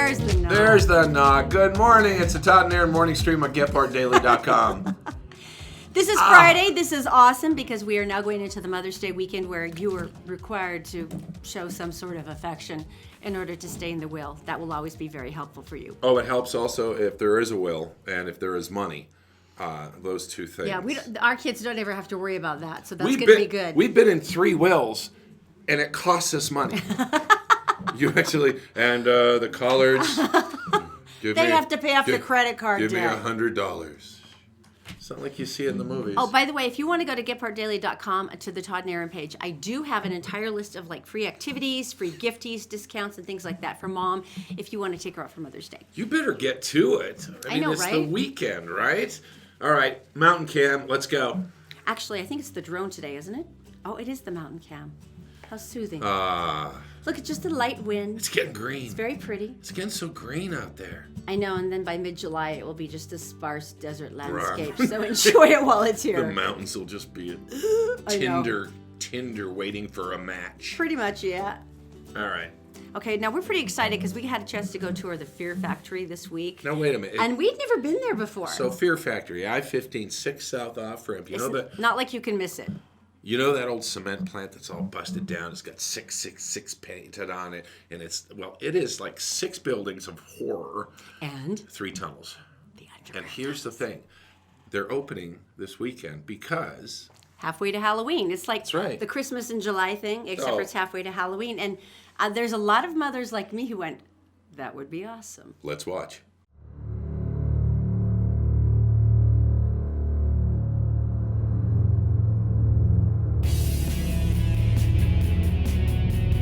There's the knock. There's the knock. Good morning. It's the Todd and Erin morning stream on GetPartDaily.com. This is Friday. This is awesome because we are now going into the Mother's Day weekend where you are required to show some sort of affection in order to stay in the will. That will always be very helpful for you. Oh, it helps also if there is a will and if there is money. Those two things. Yeah, our kids don't ever have to worry about that, so that's going to be good. We've been in 3 wills, and it costs us money. You actually, and the collards. They have to pay off the credit card debt. Give me $100. It's not like you see it in the movies. Oh, by the way, if you want to go to GetPartDaily.com to the Todd and Erin page, I do have an entire list of like free activities, free gifties, discounts, and things like that for Mom if you want to take her out for Mother's Day. You better get to it. I mean, it's right? the weekend, right? All right, mountain cam, let's go. Actually, I think it's the drone today, isn't it? Oh, it is the mountain cam. How soothing. Look, it's just a light wind. It's getting green. It's very pretty. It's getting so green out there. I know, and then by mid-July, it will be just a sparse desert landscape. So enjoy it while it's here. The mountains will just be tinder waiting for a match. Pretty much, yeah. All right. Okay, now we're pretty excited because we had a chance to go tour the Fear Factory this week. Now, wait a minute. And we'd never been there before. So, Fear Factory, I-15, 6 South off-ramp. Not like you can miss it. You know that old cement plant that's all busted down? It's got 666 painted on it. And it is like 6 buildings of horror. And? 3 tunnels. The underground. And here's the thing. They're opening this weekend because... halfway to Halloween. It's like the Christmas in July thing, except for it's halfway to Halloween. And there's a lot of mothers like me who went, that would be awesome. Let's watch.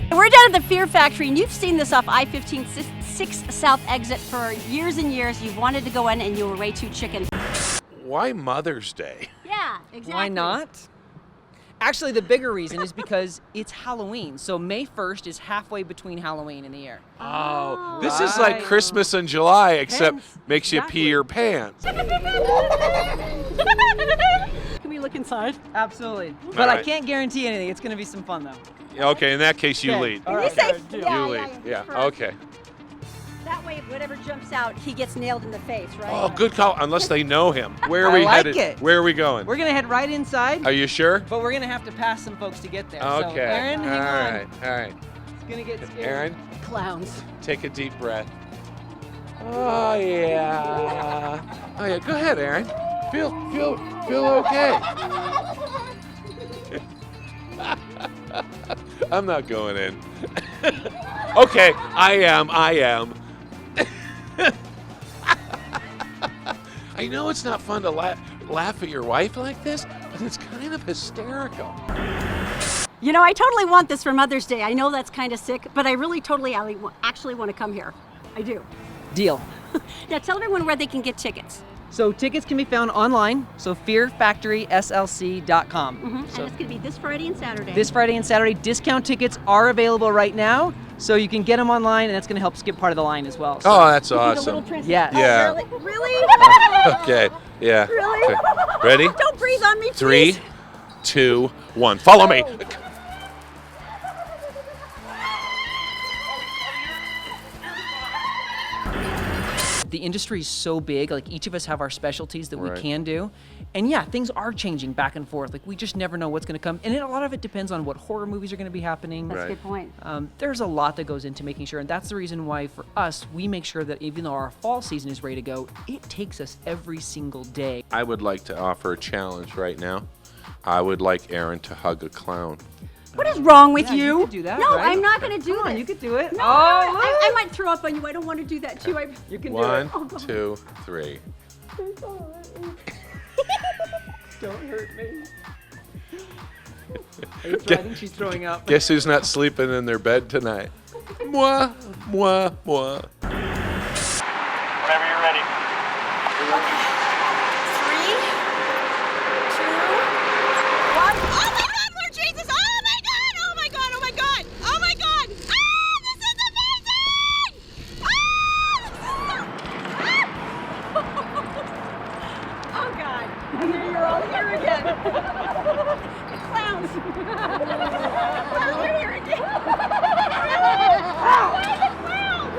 We're down at the Fear Factory, and you've seen this off I-15 6 South exit for years and years. You've wanted to go in, and you were way too chicken. Why Mother's Day? Yeah, exactly. Why not? Actually, the bigger reason is because it's Halloween. So May 1st is halfway between Halloween and the year. Oh, this is like Christmas in July, except makes you pee your pants. Can we look inside? Absolutely. But I can't guarantee anything. It's going to be some fun, though. Okay, in that case, you lead. All right. You lead. Yeah, okay. That way, whatever jumps out, he gets nailed in the face, right? Oh, good call. Unless they know him. Where are we headed? Where are we going? We're going to head right inside. Are you sure? But we're going to have to pass some folks to get there. Okay. So, Erin, hang on. All right. It's going to get scary. Erin, Clowns. take a deep breath. Oh yeah. Oh yeah. Go ahead, Erin. Feel okay. I'm not going in. Okay, I am. I know it's not fun to laugh at your wife like this, but it's kind of hysterical. You know, I totally want this for Mother's Day. I know that's kind of sick, but I really totally actually want to come here. I do. Deal. Now tell everyone where they can get tickets. So tickets can be found online, so fearfactoryslc.com. And it's going to be this Friday and Saturday. This Friday and Saturday. Discount tickets are available right now, so you can get them online, and that's going to help skip part of the line as well. So. Oh, that's awesome. Yes. Yeah. Oh, really? Okay. Yeah. Really? Ready? Don't breathe on me, please. 3, 2, 1. Follow me. The industry is so big, like each of us have our specialties that we can do. And yeah, things are changing back and forth. Like we just never know what's going to come. And a lot of it depends on what horror movies are going to be happening. That's a good point. There's a lot that goes into making sure. And that's the reason why for us, we make sure that even though our fall season is ready to go, it takes us every single day. I would like to offer a challenge right now. I would like Erin to hug a clown. What is wrong with you? You could do that, no, right? I'm not going to do Come on, this. you could do it. No, I might throw up on you. I don't want to do that too. You can 1, do it. 2, 3. Don't hurt me. I think she's throwing up. Guess who's not sleeping in their bed tonight? Moi, moi, moi. Whenever you're ready. 3, 2, 1. Oh my God, Lord Jesus! Oh my God! Oh my God! Oh my God! Oh my God! Ah, this is amazing! Oh, God. You're all here again. The clowns. You're all here again. Why the clowns?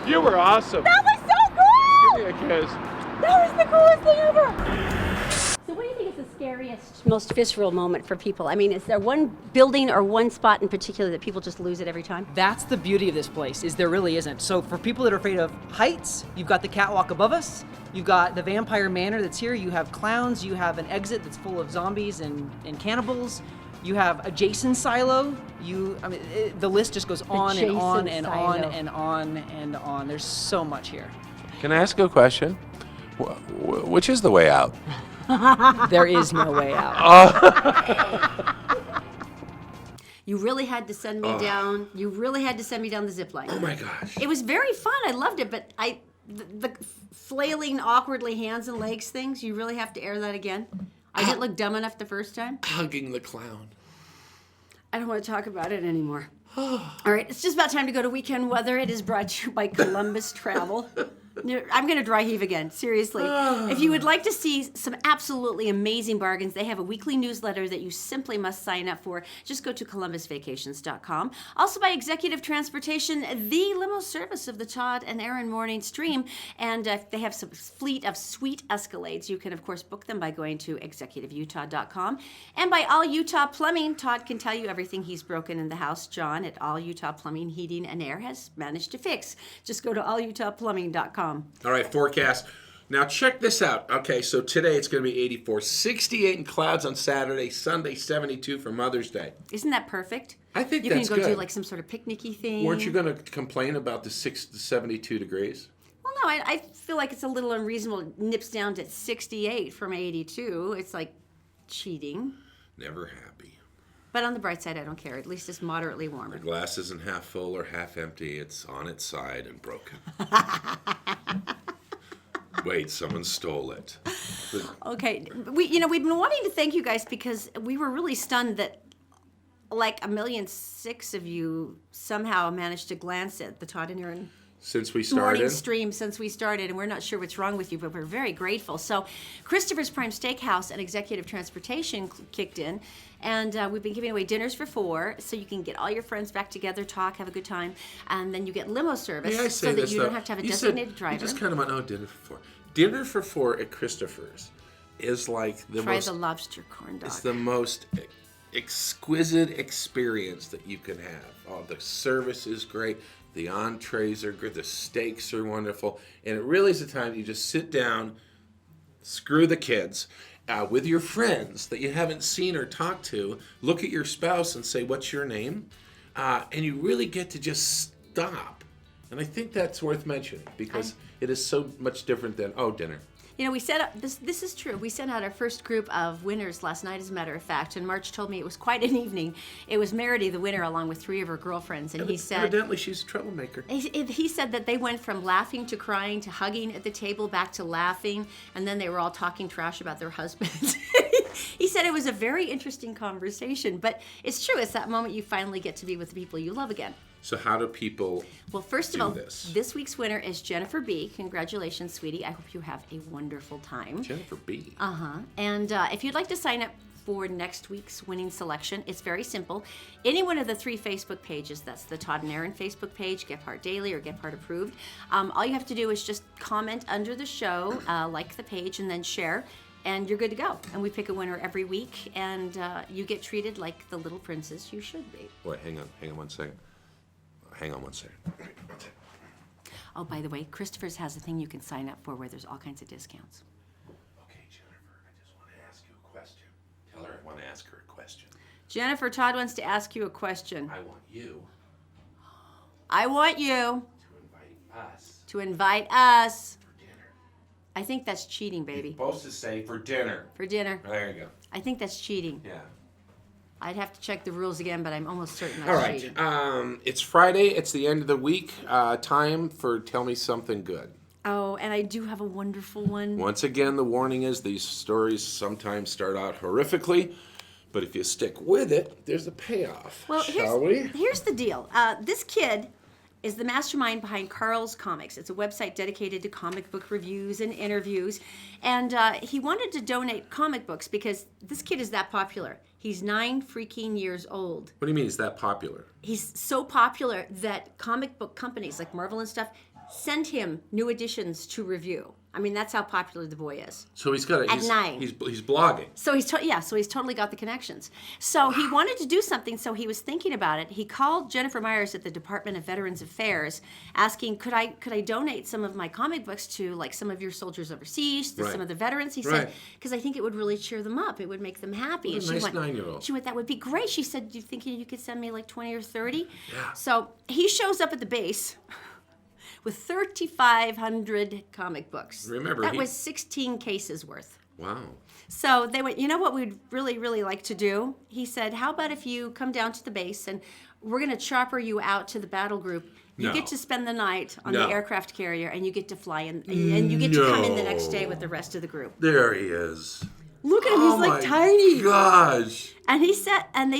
You were awesome. That was so cool! Give me a kiss. That was the coolest thing ever! So what do you think is the scariest, most visceral moment for people? I mean, is there one building or one spot in particular that people just lose it every time? That's the beauty of this place, is there really isn't. So for people that are afraid of heights, you've got the catwalk above us, you've got the vampire manor that's here, you have clowns, you have an exit that's full of zombies and cannibals, you have a Jason silo, the list just goes on and on and on and on and on. There's so much here. Can I ask you a question? Which is the way out? There is no way out. You really had to send me down. You really had to send me down the zip line. Oh my gosh. It was very fun. I loved it, but the flailing awkwardly hands and legs things, you really have to air that again. I didn't look dumb enough the first time. Hugging the clown. I don't want to talk about it anymore. All right, it's just about time to go to weekend weather. It is brought to you by Columbus Travel. I'm going to dry heave again, seriously. If you would like to see some absolutely amazing bargains, they have a weekly newsletter that you simply must sign up for. Just go to columbusvacations.com. Also by Executive Transportation, the limo service of the Todd and Erin morning stream. And they have some fleet of sweet Escalades. You can, of course, book them by going to executiveutah.com. And by All Utah Plumbing, Todd can tell you everything he's broken in the house. John at All Utah Plumbing, Heating, and Air has managed to fix. Just go to allutahplumbing.com. All right, forecast. Now check this out. Okay, so today it's going to be 84, 68 in clouds on Saturday, Sunday 72 for Mother's Day. Isn't that perfect? I think you that's can go good. do like some sort of picnicky thing. Weren't you going to complain about the 72 degrees? Well, no, I feel like it's a little unreasonable. It nips down to 68 from 82. It's like cheating. Never happy. But on the bright side, I don't care. At least it's moderately warmer. The glass isn't half full or half empty. It's on its side and broken. Wait, someone stole it. Okay, we've been wanting to thank you guys because we were really stunned that like 1.6 million of you somehow managed to glance at the Todd and Erin Since we morning started. stream since we started, and we're not sure what's wrong with you, but we're very grateful. So Christopher's Prime Steakhouse and Executive Transportation kicked in, and we've been giving away dinners for 4, so you can get all your friends back together, talk, have a good time, and then you get limo service May I say so that this, you though? don't have to have a You designated said, driver. You just kind of went, oh, dinner for 4. Dinner for 4 at Christopher's is like the Try most... the lobster corn dog. It's the most exquisite experience that you can have. Oh, the service is great. The entrees are good. The steaks are wonderful. And it really is a time you just sit down, screw the kids, with your friends that you haven't seen or talked to, look at your spouse and say, what's your name? And you really get to just stop. And I think that's worth mentioning because it is so much different than, oh, dinner. You know, we set up, this is true. We sent out our first group of winners last night, as a matter of fact, and March told me it was quite an evening. It was Meredy, the winner, along with 3 of her girlfriends, and he said... Evidently, she's a troublemaker. He said that they went from laughing to crying to hugging at the table, back to laughing, and then they were all talking trash about their husbands. He said it was a very interesting conversation, but it's true. It's that moment you finally get to be with the people you love again. So how do people Well, first of do all, this? This week's winner is Jennifer B. Congratulations, sweetie. I hope you have a wonderful time. Jennifer B. Uh-huh. And if you'd like to sign up for next week's winning selection, it's very simple. Any one of the 3 Facebook pages, that's the Todd and Erin Facebook page, Gift Heart Daily, or Gift Heart Approved, all you have to do is just comment under the show, like the page, and then share, and you're good to go. And we pick a winner every week, and you get treated like the little princess you should be. Wait, hang on 1 second. Hang on 1 second. Oh, by the way, Christopher's has a thing you can sign up for where there's all kinds of discounts. Okay, Jennifer, I just want to ask you a question. Tell her I want to ask her a question. Jennifer, Todd wants to ask you a question. I want you I want you to invite us to invite us. for dinner. I think that's cheating, baby. You're supposed to say for dinner. For dinner. There you go. I think that's cheating. Yeah. I'd have to check the rules again, but I'm almost certain that's All right. cheating. It's Friday. It's the end of the week. Time for Tell Me Something Good. Oh, and I do have a wonderful one. Once again, the warning is these stories sometimes start out horrifically, but if you stick with it, there's a payoff. Well, Shall we? Here's the deal. This kid is the mastermind behind Carl's Comics. It's a website dedicated to comic book reviews and interviews. And he wanted to donate comic books because this kid is that popular. He's 9 freaking years old. What do you mean it's that popular? He's so popular that comic book companies like Marvel and stuff send him new editions to review. I mean, that's how popular the boy is. So he's got At 9. He's blogging. So he's totally got the connections. So he wanted to do something, so he was thinking about it. He called Jennifer Myers at the Department of Veterans Affairs, asking, could I donate some of my comic books to like some of your soldiers overseas, to some of the veterans? He said, because I think it would really cheer them up. It would make them happy. What a nice 9-year-old. She went, that would be great. She said, do you think you could send me like 20 or 30? Yeah. So he shows up at the base with 3,500 comic books. Remember, that was 16 cases worth. Wow. So they went, you know what we'd really, really like to do? He said, how about if you come down to the base and we're going to chopper you out to the battle group. You get to spend the night on the aircraft carrier and you get to fly in, and you get to come in the next day with the rest of the group. There he is. Look at him, he's like tiny. Gosh. And they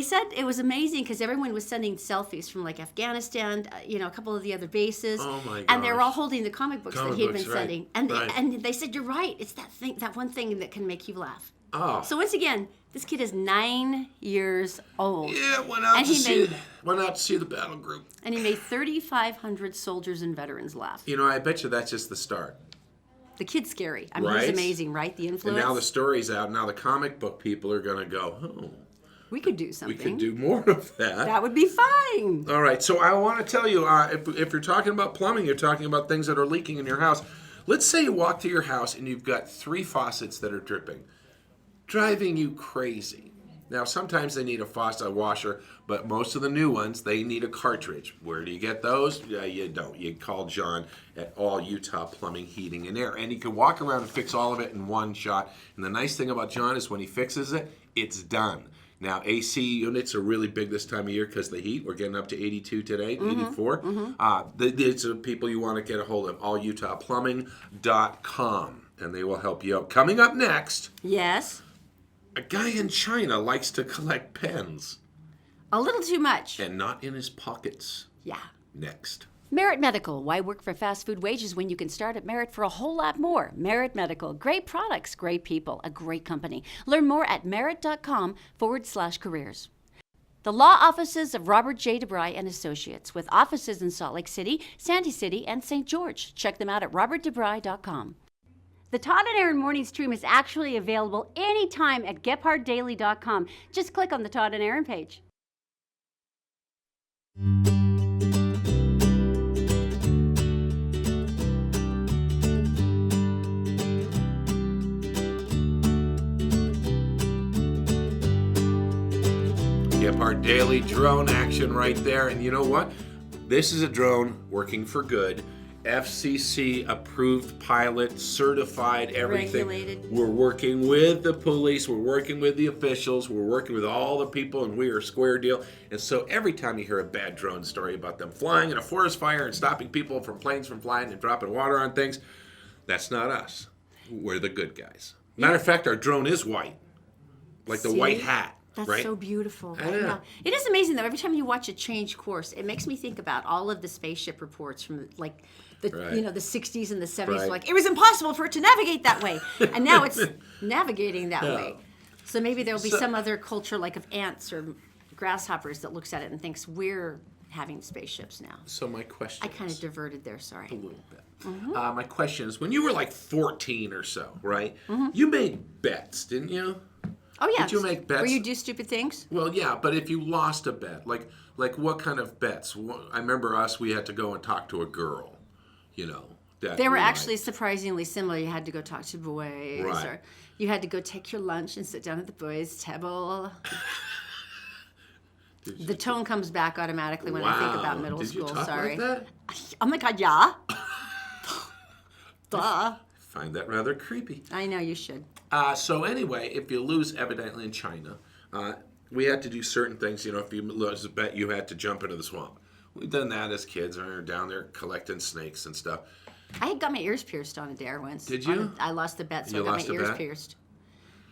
said it was amazing because everyone was sending selfies from like Afghanistan, a couple of the other bases. Oh my gosh. And they were all holding the comic books that he had been sending. Right. And they said, you're right, it's that one thing that can make you laugh. Oh. So once again, this kid is 9 years old. Yeah, went out to see the battle group. And he made 3,500 soldiers and veterans laugh. I bet you that's just the start. The kid's scary. I mean, he's amazing, right? The influence. And now the story's out. Now the comic book people are going to go, oh. We could do something. We could do more of that. That would be fine. All right. So I want to tell you, if you're talking about plumbing, you're talking about things that are leaking in your house. Let's say you walk to your house and you've got 3 faucets that are dripping, driving you crazy. Now, sometimes they need a washer, but most of the new ones, they need a cartridge. Where do you get those? Yeah, you don't. You call John at All Utah Plumbing, Heating, and Air. And he can walk around and fix all of it in one shot. And the nice thing about John is when he fixes it, it's done. Now, AC units are really big this time of year because the heat. We're getting up to 82 today, 84. These are people you want to get a hold of, allutahplumbing.com, and they will help you out. Coming up next. Yes. A guy in China likes to collect pens. A little too much. And not in his pockets. Yeah. Next. Merit Medical. Why work for fast food wages when you can start at Merit for a whole lot more? Merit Medical. Great products, great people, a great company. Learn more at merit.com/careers. The law offices of Robert J. DeBry and Associates, with offices in Salt Lake City, Sandy City, and St. George. Check them out at robertdebry.com. The Todd and Erin Morning Stream is actually available anytime at gephardtdaily.com. Just click on the Todd and Erin page. Gephardt Daily drone action right there. And you know what? This is a drone working for good. FCC approved pilot, certified, everything. Regulated. We're working with the police, we're working with the officials, we're working with all the people, and we are square deal. And so every time you hear a bad drone story about them flying in a forest fire and stopping people from planes from flying and dropping water on things, that's not us. We're the good guys. Matter of fact, our drone is white, like the white hat. That's right? so beautiful. I know. It is amazing, though. Every time you watch a change course, it makes me think about all of the spaceship reports from, like, the 60s and the 70s. Right. Like, it was impossible for it to navigate that way. And now it's navigating that way. So maybe there'll be some other culture, like of ants or grasshoppers, that looks at it and thinks we're having spaceships now. So my question I kind of diverted there, sorry. a little bit. My question is, when you were like 14 or so, right? You made bets, didn't you? Oh, yeah. Did you make bets? Where you do stupid things? Well, yeah, but if you lost a bet, like what kind of bets? I remember we had to go and talk to a girl, that They were we actually liked. surprisingly similar. You had to go talk to boys, Right. or you had to go take your lunch and sit down at the boys' table. The tone comes back automatically when I think about middle Did school. you talk Sorry. like that? Oh my God, yeah. Duh. I find that rather creepy. I know you should. So anyway, if you lose, evidently in China, we had to do certain things. If you lose a bet, you had to jump into the swamp. We've done that as kids. We were down there collecting snakes and stuff. I had got my ears pierced on a dare once. Did you? I lost the bet, so You I got lost my a ears bet? pierced.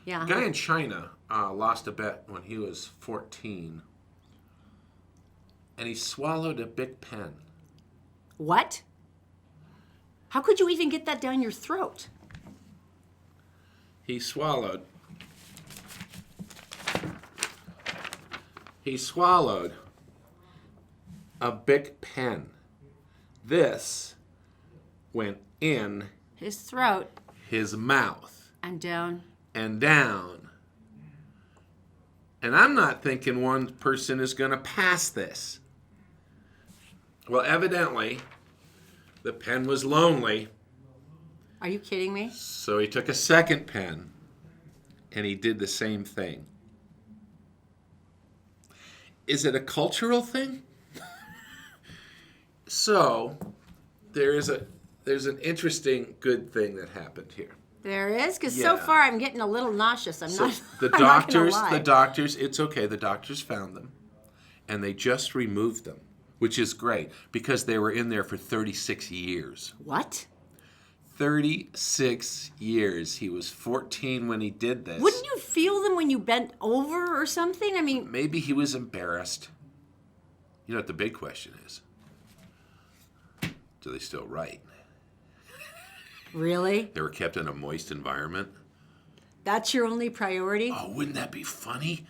Yeah. A guy in China lost a bet when he was 14, and he swallowed a big pen. What? How could you even get that down your throat? He swallowed a big pen. This went in His throat his mouth and down. and down. And I'm not thinking one person is going to pass this. Well, evidently, the pen was lonely, Are you kidding me? so he took a second pen and he did the same thing. Is it a cultural thing? So, there's an interesting good thing that happened here. There is, because so Yeah. far I'm getting a little nauseous. I'm So not. the I'm not gonna doctors, lie. it's okay. The doctors found them, and they just removed them, which is great because they were in there for 36 years. What? 36 years. He was 14 when he did this. Wouldn't you feel them when you bent over or something? I mean, Maybe he was embarrassed. You know what the big question is? Do they still write? really? They were kept in a moist environment. That's your only priority? Oh, wouldn't that be funny?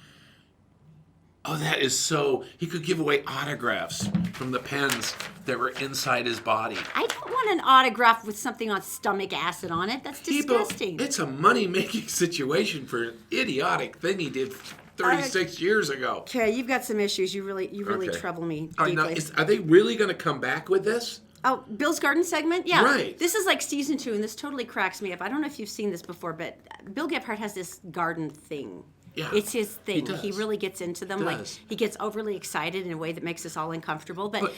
Oh, that is so... He could give away autographs from the pens that were inside his body. I don't want an autograph with something on stomach acid on it. That's People, disgusting. it's a money-making situation for an idiotic thing he did 36 years ago. Okay, you've got some issues. You really Okay. trouble me All right, deeply. now, are they really going to come back with this? Oh, Bill's Garden segment? Yeah. Right. This is like season 2, and this totally cracks me up. I don't know if you've seen this before, but Bill Gephardt has this garden thing. Yeah, It's his thing. he does. He really gets into them. He Like does. he gets overly excited in a way that makes us all uncomfortable. But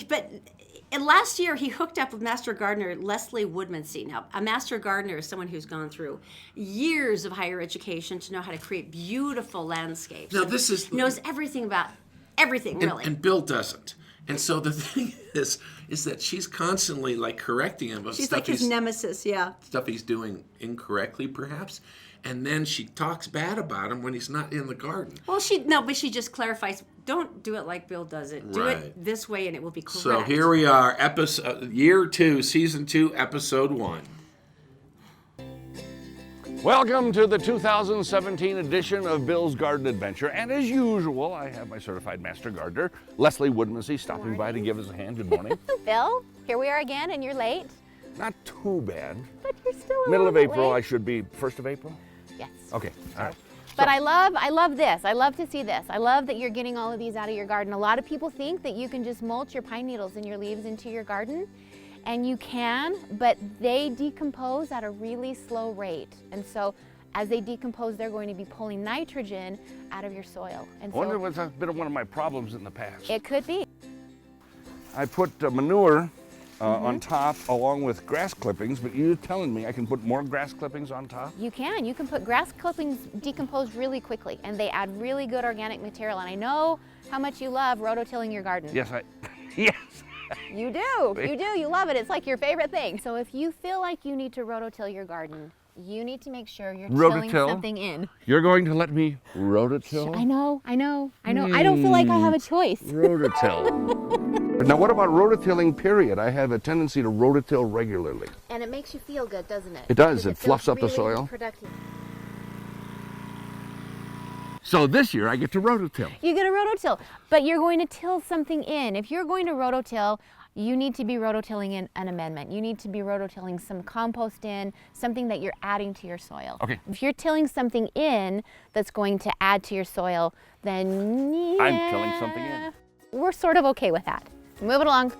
But- last year he hooked up with Master Gardener Leslie Woodmansee. Now, a Master Gardener is someone who's gone through years of higher education to know how to create beautiful landscapes. Now, and this is... knows everything about everything, really. And Bill doesn't. And so the thing is that she's constantly like correcting him of She's stuff like his nemesis, yeah. stuff he's doing incorrectly, perhaps. And then she talks bad about him when he's not in the garden. Well, but she just clarifies. Don't do it like Bill does it. Do Right. it this way, and it will be correct. So here we are, year 2, season 2, episode 1. Welcome to the 2017 edition of Bill's Garden Adventure. And as usual, I have my certified master gardener, Leslie Woodmansee, stopping by to give us a hand. Good morning. Bill, here we are again, and you're late. Not too bad. But you're still a Middle little of bit April, I late. should be 1st of April? Yes. Okay, all right. But I love this. I love to see this. I love that you're getting all of these out of your garden. A lot of people think that you can just mulch your pine needles and your leaves into your garden, and you can, but they decompose at a really slow rate. And so as they decompose, they're going to be pulling nitrogen out of your soil. And I wonder so what's been one of my problems in the past. it could be. I put manure on top along with grass clippings, but you're telling me I can put more grass clippings on top? You can. You can put grass clippings decompose really quickly, and they add really good organic material. And I know how much you love rototilling your garden. Yes, yes. You do. You do. You love it. It's like your favorite thing. So if you feel like you need to rototill your garden, you need to make sure you're tilling Rototill? something in. You're going to let me rototill? I know. I don't feel like I have a choice. Rototill. Now, what about rototilling, period? I have a tendency to rototill regularly. And it makes you feel good, doesn't it? It does. Because It fluffs feels up the really soil. productive. So this year I get to rototill. You get a rototill, but you're going to till something in. If you're going to rototill, you need to be rototilling in an amendment. You need to be rototilling some compost in, something that you're adding to your soil. Okay. If you're tilling something in that's going to add to your soil, then yeah, I'm tilling something in. We're sort of okay with that. Move it along.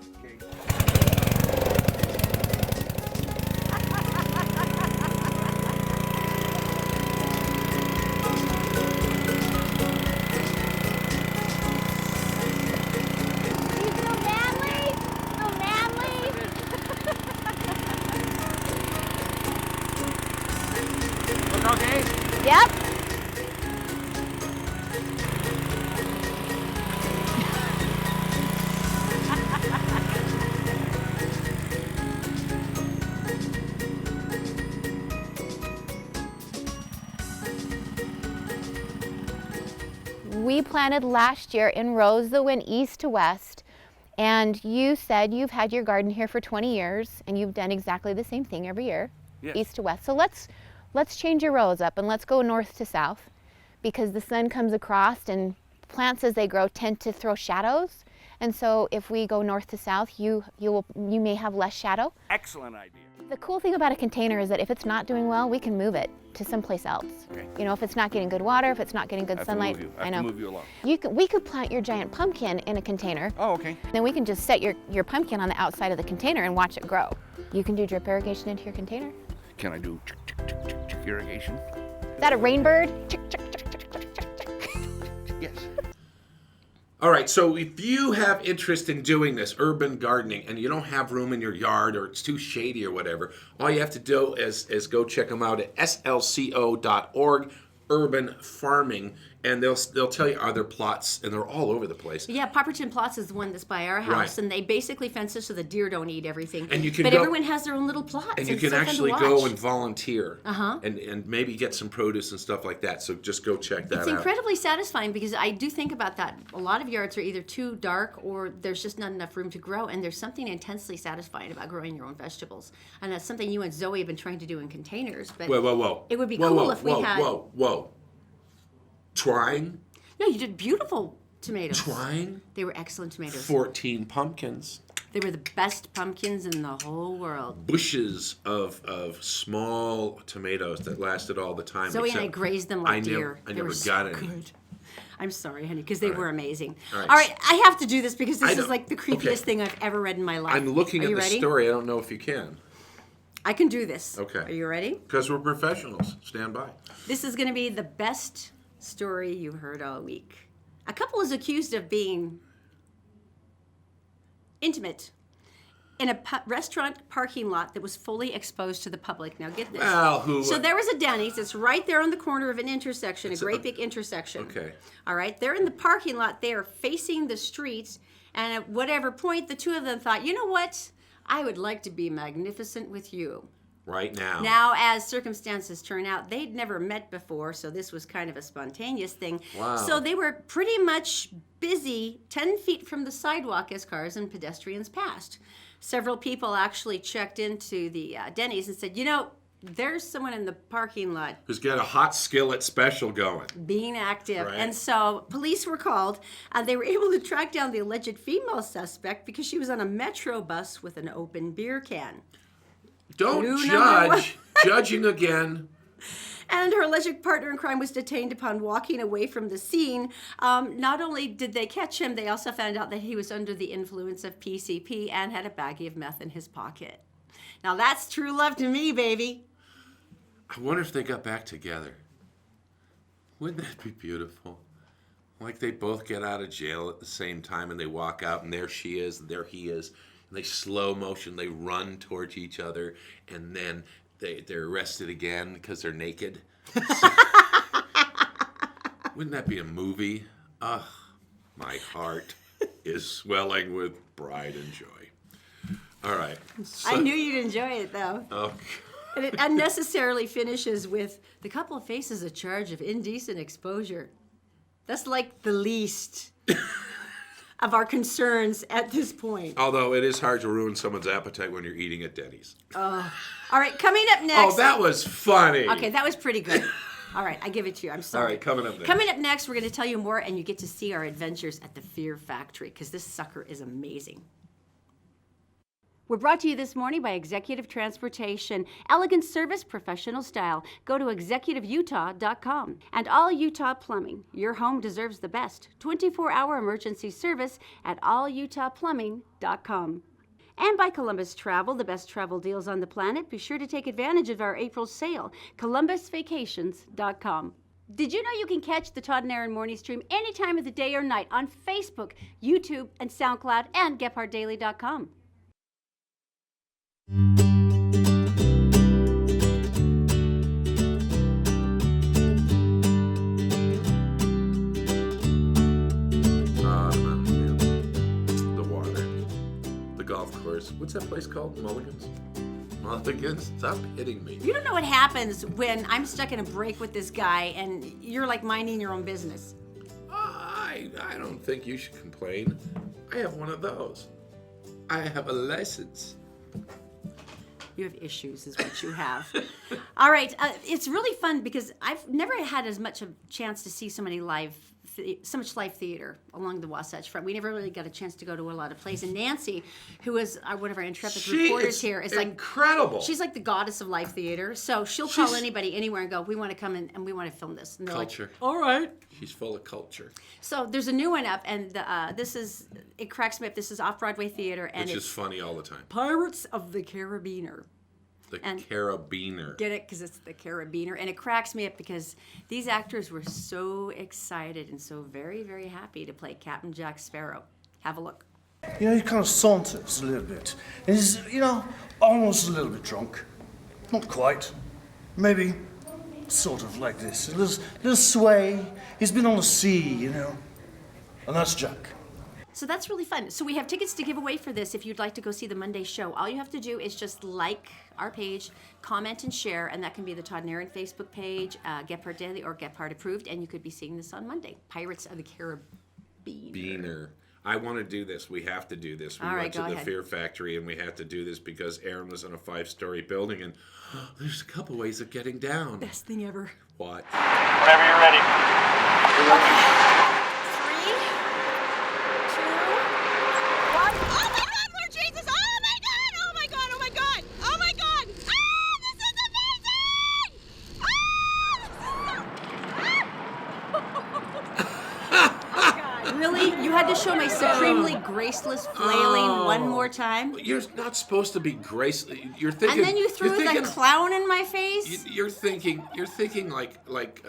Okay. Yep. We planted last year in rows that went east to west, and you said you've had your garden here for 20 years and you've done exactly the same thing every year, Yes. east to west. So let's change your rows up and let's go north to south, because the sun comes across and plants as they grow tend to throw shadows. And so if we go north to south, you may have less shadow. Excellent idea. The cool thing about a container is that if it's not doing well, we can move it to someplace else. Okay. You know, if it's not getting good water, if it's not getting good sunlight. I have to move you along. We could plant your giant pumpkin in a container. Oh, okay. Then we can just set your pumpkin on the outside of the container and watch it grow. You can do drip irrigation into your container. Can I do irrigation? Is that a rainbird? Yes. All right, so if you have interest in doing this urban gardening and you don't have room in your yard or it's too shady or whatever, all you have to do is go check them out at slco.org, urban farming, and they'll tell you other plots, and they're all over the place. Yeah, Popperton Plots is the one that's by our house, Right. and they basically fence it so the deer don't eat everything. And you can but go- everyone has their own little plots. And you it's can so fun to actually go watch. and volunteer Uh-huh. and maybe get some produce and stuff like that. So just go check that It's out. incredibly satisfying because I do think about that. A lot of yards are either too dark or there's just not enough room to grow, and there's something intensely satisfying about growing your own vegetables. And that's something you and Zoe have been trying to do in containers. But Whoa. It would be Whoa, cool whoa, if we whoa, had. Whoa. Trying? No, you did beautiful tomatoes. Trying? They were excellent tomatoes. 14 pumpkins. They were the best pumpkins in the whole world. Bushes of small tomatoes that lasted all the time. Zoe and I except grazed them like I deer. I They never were got so any. good. I'm sorry, honey, because they were amazing. All All right. right, I have to do this because I this know. is like the creepiest Okay. thing I've ever read in my life. I'm looking Are at you the ready? story. I don't know if you can. I can do this. Okay. Are you ready? Because we're professionals. Stand by. This is going to be the best story you heard all week. A couple is accused of being intimate in a restaurant parking lot that was fully exposed to the public. Now get this. Well, So there was a Denny's. It's right there on the corner of an intersection, a great big intersection. Okay. All right. They're in the parking lot. They are facing the street. And at whatever point, the two of them thought, you know what? I would like to be magnificent with you. Right now. Now, as circumstances turn out, they'd never met before, so this was kind of a spontaneous thing. Wow. So they were pretty much busy 10 feet from the sidewalk as cars and pedestrians passed. Several people actually checked into the Denny's and said, you know, there's someone in the parking lot Who's got a hot skillet special going. being active. Right. And so police were called. They were able to track down the alleged female suspect because she was on a metro bus with an open beer can. Don't Clue number judge. Judging again. And her alleged partner in crime was detained upon walking away from the scene. Not only did they catch him, they also found out that he was under the influence of PCP and had a baggie of meth in his pocket. Now that's true love to me, baby. I wonder if they got back together. Wouldn't that be beautiful? Like they both get out of jail at the same time and they walk out and there she is, and there he is. And they slow motion, they run towards each other, and then they're arrested again because they're naked. Wouldn't that be a movie? Ugh, my heart is swelling with pride and joy. All right. I knew you'd enjoy it, though. Oh, And it unnecessarily finishes with the couple faces a charge of indecent exposure. That's like the least of our concerns at this point. although it is hard to ruin someone's appetite when you're eating at Denny's. All right, coming up next. Oh, that was funny. Okay, that was pretty good. All right, I give it to you. I'm sorry. All right, coming up next. Coming up next, we're going to tell you more, and you get to see our adventures at the Fear Factory, because this sucker is amazing. We're brought to you this morning by Executive Transportation. Elegant service, professional style. Go to executiveutah.com. And All Utah Plumbing. Your home deserves the best. 24-hour emergency service at allutahplumbing.com. And by Columbus Travel, the best travel deals on the planet. Be sure to take advantage of our April sale. columbusvacations.com. Did you know you can catch the Todd and Erin morning stream any time of the day or night on Facebook, YouTube, and SoundCloud, and GephardtDaily.com. The water. The golf course. What's that place called? Mulligan's? Mulligan's? Stop hitting me. You don't know what happens when I'm stuck in a break with this guy and you're like minding your own business. I don't think you should complain. I have one of those. I have a license. You have issues, is what you have. All right, it's really fun because I've never had as much a chance to see so many live live theater along the Wasatch Front. We never really got a chance to go to a lot of plays. And Nancy, who is one of our intrepid reporters here, is incredible. She's like the goddess of live theater. So she'll call anybody anywhere and go, we want to come in and we want to film this. And they're Culture. like, all right. She's full of culture. So there's a new one up, and it cracks me up. This is Off-Broadway Theater. And Which is funny all the time. Pirates of the Carabiner. The Carabiner. Get it? Because it's the Carabiner. And it cracks me up because these actors were so excited and so very, very happy to play Captain Jack Sparrow. Have a look. You know, he kind of saunters a little bit. And he's, you know, almost a little bit drunk. Not quite. Maybe sort of like this. A little sway. He's been on the sea, you know. And that's Jack. So that's really fun. So we have tickets to give away for this if you'd like to go see the Monday show. All you have to do is just like our page, comment and share, and that can be the Todd and Erin Facebook page, Get Part Daily or Get Part Approved, and you could be seeing this on Monday. Pirates of the Carabiner. I want to do this. We have to do this. We went to the Fear Factory, and we had to do this because Erin was in a 5-story building, and there's a couple ways of getting down. Best thing ever. What? Whenever you're ready. Okay. 3, 2, 1. Really? You had to show my supremely graceless flailing one more time? You're not supposed to be graceful. You're thinking. And then you threw the clown in my face? You're thinking like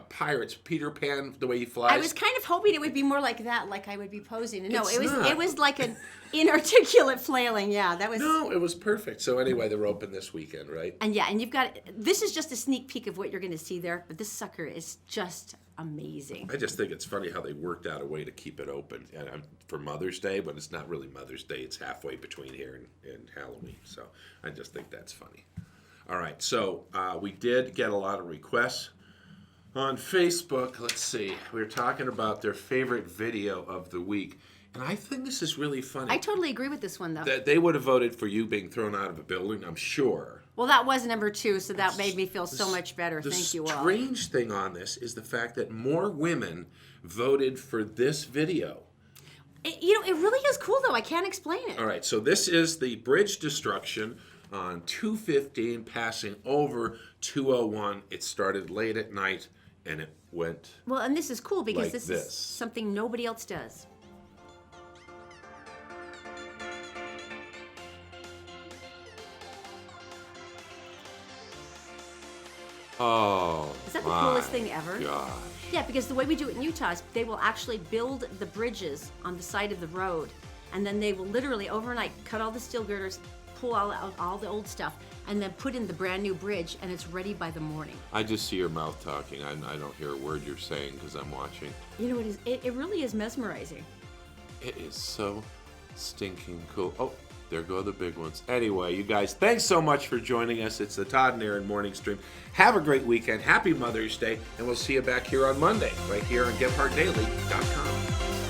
pirates, Peter Pan, the way he flies. I was kind of hoping it would be more like that, like I would be posing. No, It's it was not. It was like an inarticulate flailing. Yeah, that was. No, it was perfect. So anyway, they're open this weekend, right? And yeah, and you've got, this is just a sneak peek of what you're going to see there, but this sucker is just amazing. I just think it's funny how they worked out a way to keep it open for Mother's Day, but it's not really Mother's Day. It's halfway between here and Halloween. So I just think that's funny. All right, so we did get a lot of requests on Facebook. Let's see. We were talking about their favorite video of the week. And I think this is really funny. I totally agree with this one, though. They would have voted for you being thrown out of a building, I'm sure. Well, that was number 2, so that made me feel so much better. Thank you all. The strange thing on this is the fact that more women voted for this video. It really is cool, though. I can't explain it. All right, so this is the bridge destruction on 215 passing over 201. It started late at night, and it went Well, and this is cool because like this this. is something nobody else does. Oh, Is that the coolest thing ever? gosh. Yeah, because the way we do it in Utah is they will actually build the bridges on the side of the road, and then they will literally overnight cut all the steel girders, pull all the old stuff, and then put in the brand new bridge, and it's ready by the morning. I just see your mouth talking. I don't hear a word you're saying because I'm watching. You know, it really is mesmerizing. It is so stinking cool. Oh, there go the big ones. Anyway, you guys, thanks so much for joining us. It's the Todd and Erin Morning Stream. Have a great weekend. Happy Mother's Day, and we'll see you back here on Monday, right here on GetPartDaily.com.